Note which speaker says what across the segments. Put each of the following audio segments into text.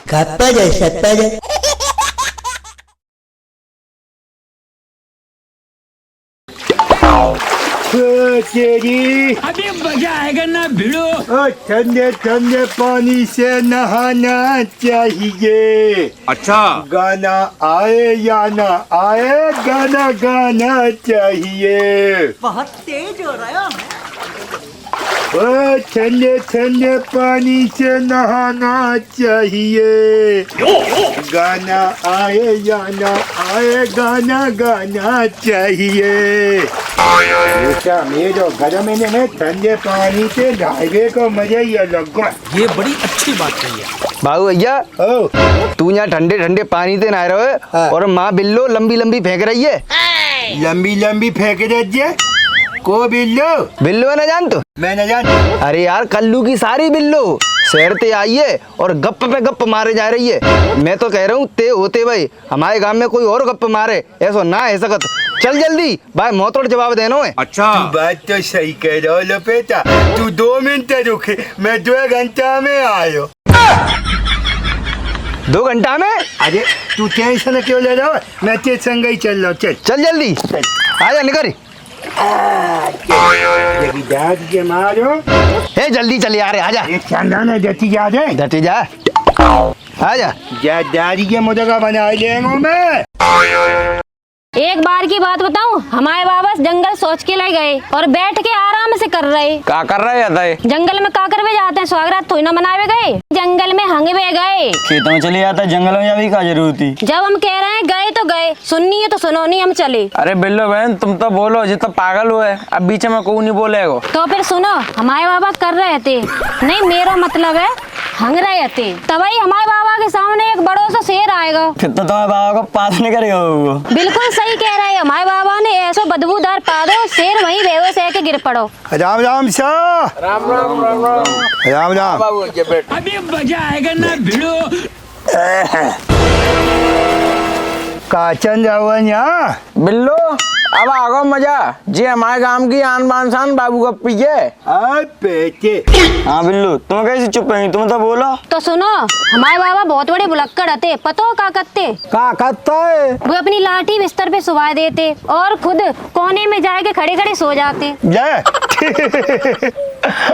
Speaker 1: खाता जाए सकता जाए।
Speaker 2: तेरी
Speaker 3: अभी मजा आएगा ना भिड़ो।
Speaker 2: ठंडे ठंडे पानी से नहाना चाहिए।
Speaker 4: अच्छा,
Speaker 2: गाना आए या ना आए, गाना गाना चाहिए।
Speaker 1: बहुत तेज हो रहा है।
Speaker 2: ठंडे ठंडे पानी से नहाना चाहिए। गाना आए या ना आए, गाना गाना चाहिए। बेटा मेरे घर में ठंडे पानी से नहाने को मजा ही अलग है।
Speaker 3: ये बड़ी अच्छी बात कही है।
Speaker 5: बाबू भैया, तू यहाँ ठंडे ठंडे पानी से नहा रहे हो और माँ बिल्लो लंबी लंबी फेंक रही है।
Speaker 2: लंबी लंबी फेंक रही है को बिल्लो?
Speaker 5: बिल्लो है ना जान तू?
Speaker 2: मैं न जान।
Speaker 5: अरे यार, कल्लू की सारी बिल्लो शहर ते आई है और गप पे गप मारे जा रही है। मैं तो कह रहा हूँ ते होते भाई हमारे गांव में कोई और गप मारे, ऐसा ना है सकत। चल जल्दी भाई, मोतोड़ जवाब देना है।
Speaker 4: अच्छा,
Speaker 2: तू बात तो सही कह रहा हो लपेटा। तू 2 मिनट रुक, मैं 2 घंटा में आयो।
Speaker 5: 2 घंटा में?
Speaker 2: अरे तू टेंशन क्यों ले रहा है? मैं तेरे संग ही चल रहा हूँ। चल
Speaker 5: चल जल्दी आजा, निकल।
Speaker 2: दाद के मारो।
Speaker 5: ए जल्दी चल यार, आजा।
Speaker 2: ये चंदन है जती जा दे।
Speaker 5: डटी जा, आजा।
Speaker 2: जा दादी के मुर्गा बना लेंगे मैं।
Speaker 6: एक बार की बात बताऊं, हमारे बाबा जंगल सोच के ले गए और बैठ के आराम से कर रहे।
Speaker 5: क्या कर रहा है?
Speaker 6: जंगल में का करवे जाते हैं, स्वागत थोड़ी ना मनावे गए, जंगल में हंगवे गए।
Speaker 5: खेतों में चले जाता, जंगलों में जाने की क्या जरूरत थी?
Speaker 6: जब हम कह रहे हैं गए तो गए, सुननी है तो सुनो, नहीं हम चले।
Speaker 5: अरे बिल्लो बहन, तुम तो बोलो जितना पागल हुए, अब बीच में कोई नहीं बोलेगा।
Speaker 6: तो फिर सुनो, हमारे बाबा कर रहे थे, नहीं मेरा मतलब है हंग रहे थे, तभी हमारे बाबा के सामने एक बड़ो सा शेर आएगा।
Speaker 5: फिर तो तुम्हारे बाबा को पास नहीं करेगा वो।
Speaker 6: बिल्कुल सही कह रहे हैं, हमारे बाबा ने ऐसा बदबूदार पा दो, शेर वहीं बेहोश है के गिर पड़ो।
Speaker 2: राम राम शाह।
Speaker 4: राम राम राम राम।
Speaker 2: राम राम।
Speaker 4: बाबू के बेट।
Speaker 3: अभी मजा आएगा ना भिड़ो।
Speaker 2: काचन रावण यहाँ
Speaker 5: बिल्लो अब आगो मजा, जी हमारे गांव की आन बान शान बाबू का पिए।
Speaker 2: बेटे।
Speaker 5: हाँ बिल्लू, तुम कैसे चुप रही? तुम तो बोलो।
Speaker 6: तो सुनो, हमारे बाबा बहुत बड़े भुलक्कड़ थे, पतो का करते?
Speaker 5: क्या करता है?
Speaker 6: वो अपनी लाठी बिस्तर पे सुबह देते और खुद कोने में जाके खड़े खड़े सो जाते।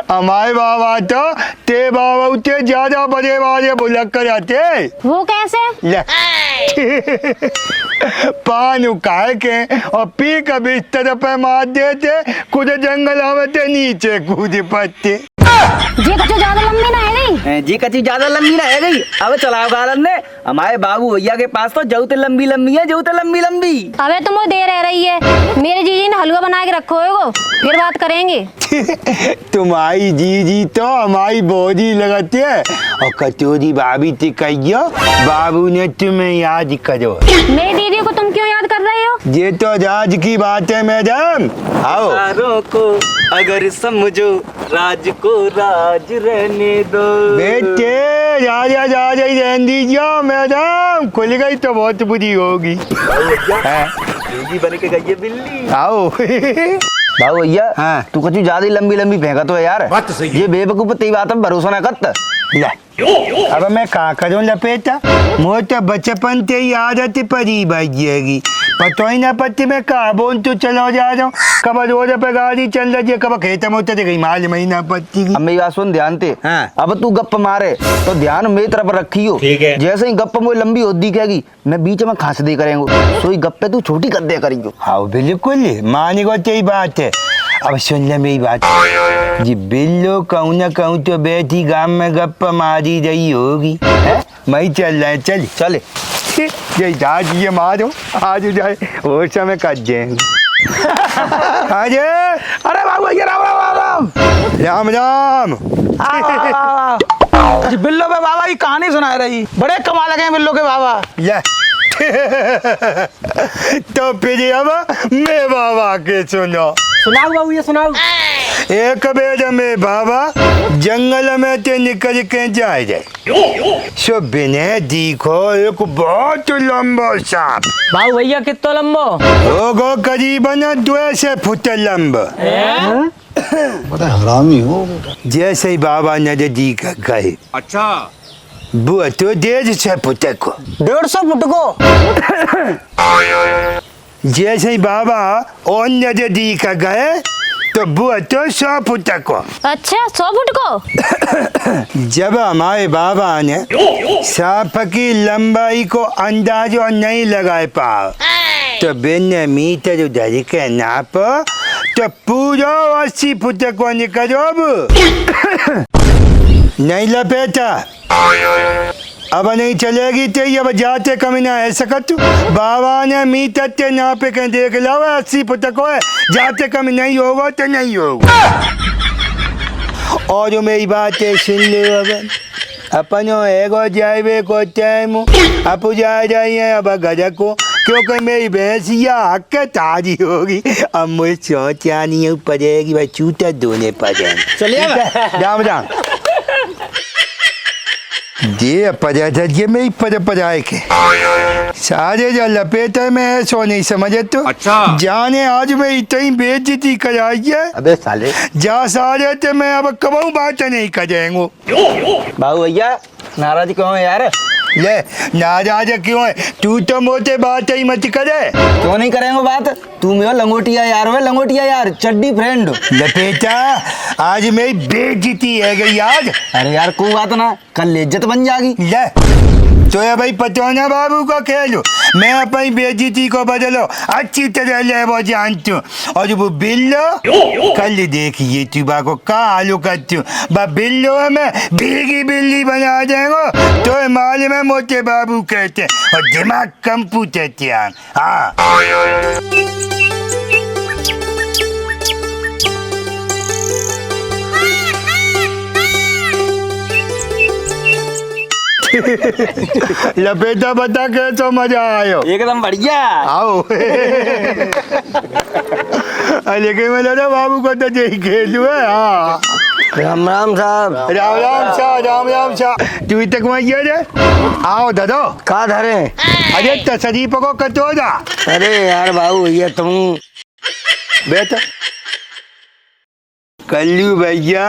Speaker 2: हमारे बाबा तो ते बाबा ते ज्यादा बड़े बड़े भुलक्कड़ आते।
Speaker 6: वो कैसे?
Speaker 2: पान उकाय के और पी के बिस्तर पे मार देते, खुद जंगल में नीचे कूद पड़ते।
Speaker 6: जी कछु ज्यादा लंबी ना है गई।
Speaker 5: जी कची ज्यादा लंबी ना है गई। अब चलाओ गालन ने, हमारे बाबू भैया के पास तो जऊते लंबी लंबी है, जऊते लंबी लंबी।
Speaker 6: अबे तुम वो देर रह रही है, मेरे जीजी ने हलवा बना के रखो है, फिर बात करेंगे।
Speaker 2: तुम्हारी जीजी तो हमारी बोझी लगती है और कचोरी भाभी ते कहियो बाबू ने तुम्हें याद करो।
Speaker 6: मेरी दीदी को तुम क्यों याद कर रहे हो?
Speaker 2: ये तो राज की बात है मैडम। आओ।
Speaker 5: सारों को अगर समझो, राज को राज रहने दो।
Speaker 2: बेटे राजा राजा ही रहने दीजिए मैडम, खुल गई तो बहुत बुरी होगी।
Speaker 5: बन के गई है बिल्ली।
Speaker 2: आओ।
Speaker 5: बाबू भैया,
Speaker 2: हाँ।
Speaker 5: तू कुछ ज्यादा लंबी लंबी फेंका तो है यार।
Speaker 4: बात तो सही है।
Speaker 5: ये बेवकूफ तेरी बात में भरोसा ना करता।
Speaker 2: अब मैं का करूं लपेटा, मोर तो बचपन से ही आदत पड़ी बजेगी, पता ही ना पत्ती में का बोन तो चलो जा रहा हूँ, कब रोड पे गाड़ी चल रही है, कब खेत में उतर गई माल महीना पत्ती की।
Speaker 5: अब मेरी बात सुन ध्यान से।
Speaker 2: हाँ।
Speaker 5: अब तू गप मारे तो ध्यान मेरी तरफ रखी हो।
Speaker 4: ठीक है।
Speaker 5: जैसे ही गप में लंबी होती कहेगी, मैं बीच में खांस दे करेंगे, सोई गप्पे तू छोटी कर दे करेंगे।
Speaker 2: हाँ बिल्कुल मानी को यही बात है। अब सुन ले मेरी बात जी, बिल्लो कहूँ ना कहूँ तो बैठी गांव में गप्पा मारी रही होगी। मैं चल रहा है, चल
Speaker 5: चले।
Speaker 2: ये दाद ये मारो आज जाए और समय काट जाएंगे। अरे
Speaker 5: अरे बाबू भैया, राम राम राम
Speaker 2: राम राम।
Speaker 5: बिल्लो के बाबा की कहानी सुना रही, बड़े कमाल लगे बिल्लो के बाबा।
Speaker 2: ले तो फिर अब मैं बाबा के सुनो।
Speaker 5: सुनाओ बाबू, ये सुनाओ।
Speaker 2: एक बेर में बाबा जंगल में ते निकल के जाए सो बिने देखो एक बहुत लंबा सांप।
Speaker 5: बाबू भैया कितना लंबो?
Speaker 2: होगो करीबन 2 फुट लंबा।
Speaker 7: बड़ा हरामी हो।
Speaker 2: जैसे ही बाबा नजदीक गए,
Speaker 4: अच्छा,
Speaker 2: बुआ तो 150 फुट को
Speaker 1: 150 फुट को।
Speaker 2: जैसे ही बाबा और नजदी का गए तो बुआ तो 100 फुट को।
Speaker 6: अच्छा 100 फुट को।
Speaker 2: जब हमारे बाबा ने सांप की लंबाई को अंदाजा नहीं लगाए पाओ तो बिन मीटर उधर के नाप तो पूरा 80 फुट को निकलो। नहीं लपेटा अब नहीं चलेगी तो अब जाते कमी ना है सकत। बाबा ने मीटर ते नापे के देख लो 80 फुट को है, जाते कमी नहीं होगा तो नहीं होगा। और जो मेरी बात है सुन लो। अब अपनो एगो जाए को टाइम अब जा रही है अब घर को, क्योंकि मेरी भैंसिया हक ताजी होगी। अब मुझे सोचा नहीं पड़ेगी भाई, चूटा धोने पड़ेंगे।
Speaker 1: चलिए
Speaker 2: राम राम ये पजा था ये मेरी पजाए के सारे जो लपेटे में है सो नहीं समझे तो। अच्छा जाने आज मैं इतनी बेइज्जती कराई है।
Speaker 5: अबे साले
Speaker 2: जा सारे थे मैं अब कबू बात नहीं करेंगे।
Speaker 5: बाबू भैया नाराज क्यों है यार?
Speaker 2: ले नाराज क्यों है? तू तो मोटे बात ही मत करे।
Speaker 5: क्यों नहीं करेंगे बात? तू मेरा लंगोटिया यार है, लंगोटिया यार चड्डी फ्रेंड।
Speaker 2: लपेटा आज मेरी बेइज्जती है गई आज।
Speaker 5: अरे यार कोई बात ना, कल इज्जत बन जाएगी।
Speaker 2: ले तो ये भाई पटौना बाबू को खेलो, मैं अपनी बेइज्जती को बदलो अच्छी तरह ले वो जानती हूँ। और वो बिल्लो कल देखिए तू बा को का आलू करती हूँ बा बिल्लो मैं भीगी बिल्ली बना देंगे तो माल में मोटे बाबू कहते हैं और दिमाग कंप्यूटर त्याग। हाँ लपेटा बता के तो मजा आयो।
Speaker 5: एकदम बढ़िया।
Speaker 2: आओ लेकिन मैं लगा बाबू को तो यही खेलू है। हाँ
Speaker 1: राम राम साहब।
Speaker 2: राम राम शाह, राम राम शाह। तू तक वही रे आओ दादो
Speaker 1: का धरे?
Speaker 2: अरे तशरीफ को कटो जा।
Speaker 1: अरे यार बाबू भैया तुम
Speaker 2: बेटा कल्लू भैया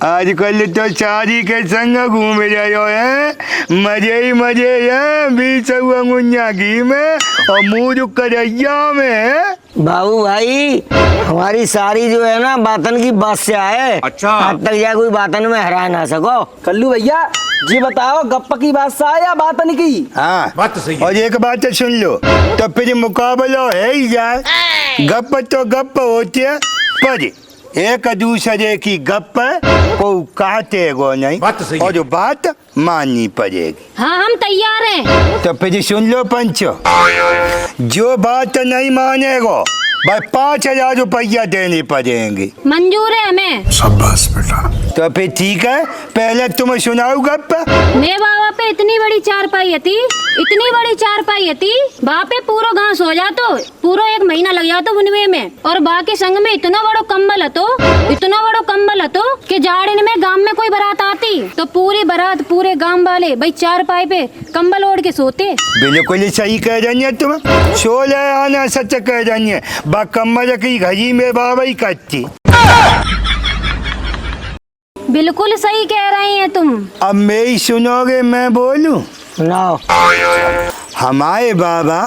Speaker 2: आजकल तो शादी के संग घूम रहे हो है, मजे ही मजे है। 20 अंगुनिया घी में और मुँह करैया में।
Speaker 1: बाबू भाई हमारी सारी जो है ना बातन की बस से आए। अच्छा आज तक या कोई बातन में हरा ना सको।
Speaker 5: कल्लू भैया जी बताओ गप्प की बात सा या बातन की?
Speaker 2: हाँ बात तो सही है। और एक बात सुन लो तो फिर मुकाबला है ही यार। गप तो गप होती है पर एक दूसरे की गप को कहते गो नहीं। बात तो सही है। और जो बात माननी पड़ेगी।
Speaker 6: हाँ हम तैयार हैं।
Speaker 2: तो फिर सुन लो पंचो, जो बात नहीं मानेगो भाई 5000 रुपया देने पड़ेंगे।
Speaker 6: मंजूर है हमें।
Speaker 2: शाबाश बेटा। तो फिर ठीक है पहले तुम सुनाओ गप।
Speaker 6: मेरे बाबा पे इतनी बड़ी चारपाई थी, इतनी बड़ी चारपाई थी, वहाँ पे पूरा घास हो जातो, पूरा 1 महीना लग जातो बुनवे में। और बाकी संग में इतना बड़ो कंबल हतो, इतना बड़ो कंबल हतो कि जाड़िन में गांव में कोई बारात आती तो पूरी बारात पूरे गांव वाले भाई चारपाई पे कंबल ओढ़ के सोते।
Speaker 2: बिल्कुल सही कह रही है तुम, 16 आना सच कह रही है। बा कम्बल की घड़ी में बाबाई करती।
Speaker 6: बिल्कुल सही कह रही हैं तुम।
Speaker 2: अब मेरी सुनोगे मैं बोलूं?
Speaker 1: सुनाओ।
Speaker 2: हमारे बाबा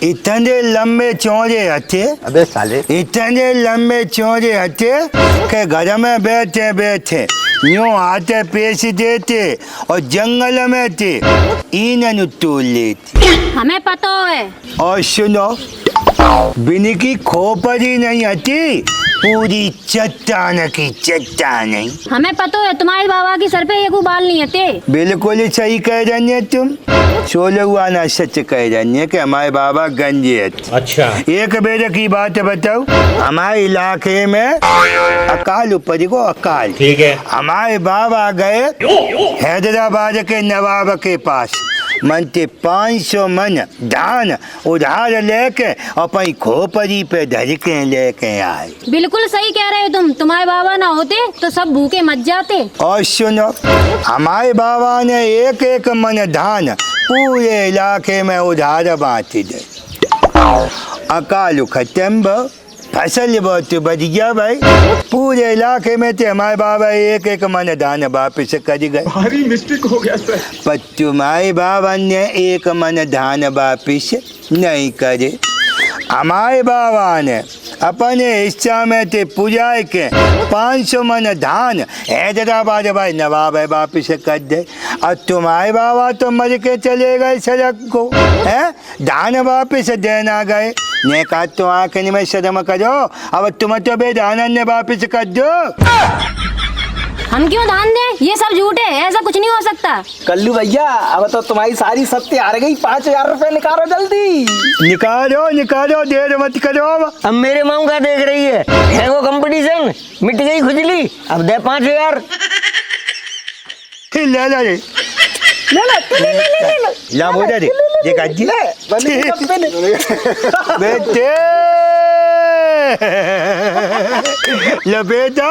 Speaker 2: इतने लंबे चौड़े हथे।
Speaker 5: अबे साले
Speaker 2: इतने लंबे चौड़े हथे के घर में बैठे बैठे यूं आते पेश देते और जंगल में थे इन्हें तोड़ लेते।
Speaker 6: हमें पता है।
Speaker 2: और सुनो बिनी की खोपड़ी नहीं आती, पूरी चट्टान की चट्टान नहीं।
Speaker 6: हमें पता है तुम्हारे बाबा की सर पे एक बाल नहीं आते।
Speaker 2: बिल्कुल सही कह रही है तुम, 16 आना सच कह रही है कि हमारे बाबा गंजे है। अच्छा एक बेर की बात बताओ, हमारे इलाके में अकाल ऊपर को अकाल। ठीक है। हमारे बाबा गए हैदराबाद के नवाब के पास, मनते 500 मन धान उधार लेके अपनी खोपड़ी पे धर के लेके आए।
Speaker 6: बिल्कुल सही कह रहे हो तुम, तुम्हारे बाबा ना होते तो सब भूखे मर जाते।
Speaker 2: और सुनो हमारे बाबा ने एक एक मन धान पूरे इलाके में उधार बांट दे। अकाल खत्म फसल बहुत बढ़िया भाई, पूरे इलाके में तो हमारे बाबा एक एक मन धान वापिस कर गए।
Speaker 4: भारी मिस्टेक हो गया सर।
Speaker 2: पर तुम्हारे बाबा ने एक मन धान वापिस नहीं करे। हमारे बाबा ने अपने हिस्सा में ते पुजाए के 500 मन धान हैदराबाद भाई नवाब है वापिस कर दे। और तुम्हारे बाबा तो मर के चले गए सड़क को, है धान वापिस देना गए। ने कहा तो आखिर में शर्म करो, अब तुम तो बेधान ने वापिस कर दो।
Speaker 6: हम क्यों धान दें? ये सब झूठ है, ऐसा कुछ नहीं हो सकता।
Speaker 5: कल्लू भैया अब तो तुम्हारी सारी सत्य हार गई। 5,000 रुपए निकालो जल्दी।
Speaker 2: निकालो देर मत करो।
Speaker 1: अब मेरे माऊ का देख रही है वो कंपटीशन मिट गई खुजली। अब दे 5,000।
Speaker 2: ले ला बोला दे देखा जी बेटे लपेटा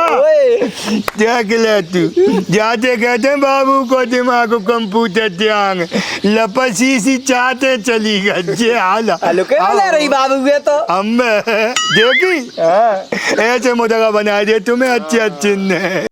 Speaker 2: देख ले तू। जाते कहते बाबू को दिमाग को कंप्यूटर ध्यान लपसी सी चाहते चली गई हाल
Speaker 5: ले रही बाबू ये तो
Speaker 2: हम देखी ऐसे मुदगा बना दिए तुम्हें अच्छे अच्छे ने।